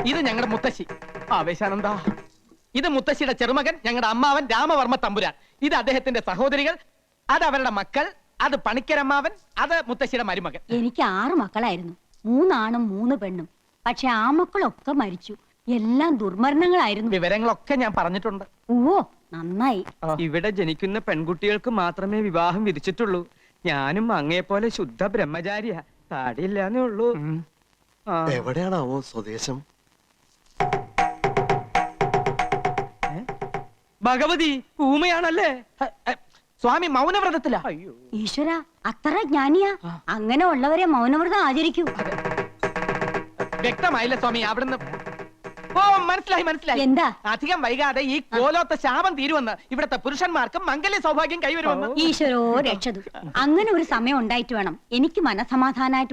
ഇത് ഞങ്ങളുടെ മുത്തശ്ശി ആവേശാനന്ദ. ഇത് മുത്തശ്ശിയുടെ ചെറുമകൻ, ഞങ്ങളുടെ അമ്മാവൻ രാമവർമ്മ തമ്പുരാൻ. ഇത് അദ്ദേഹത്തിന്റെ സഹോദരികൾ, അത് അവരുടെ മക്കൾ, അത് പണിക്കരമ്മാവൻ, അത് മുത്തശ്ശിയുടെ മരുമകൻ. എനിക്ക് 6 മക്കളായിരുന്നു, 3 ആണും 3 പെണ്ണും. പക്ഷെ ആ മക്കളൊക്കെ മരിച്ചു. എല്ലാം ദുർമരണങ്ങളായിരുന്നു. വിവരങ്ങളൊക്കെ ഞാൻ പറഞ്ഞിട്ടുണ്ട്. ഓ നന്നായി. ഇവിടെ ജനിക്കുന്ന പെൺകുട്ടികൾക്ക് മാത്രമേ വിവാഹം വിധിച്ചിട്ടുള്ളൂ. ഞാനും അങ്ങയെപ്പോലെ ശുദ്ധ ബ്രഹ്മചാരിയാ, താടിയില്ലാന്നേ ഉള്ളൂ. എവിടെയാണാവോ സ്വദേശം? ഭഗവതി ഊമയാണല്ലേ? സ്വാമി മൗനവ്രതത്തിലാ. ഈശ്വര, അത്ര ജ്ഞാനിയാ? അങ്ങനെ ഉള്ളവരെ മൗനവ്രതം ആചരിക്കൂ. വ്യക്തമായില്ല സ്വാമി അവിടുന്ന്. ഓ മനസ്സിലായി മനസ്സിലായി. എന്താ? അധികം വൈകാതെ ഈ കോലോത്ത ശാപം തീരുവന്ന്, ഇവിടത്തെ പുരുഷന്മാർക്ക് മംഗല്യ സൗഭാഗ്യം കൈവരുമെന്ന്. ഈശ്വരോ രക്ഷതു. അങ്ങനെ ഒരു സമയം ഉണ്ടായിട്ട് വേണം എനിക്ക് മനസമാധാനായിട്ട്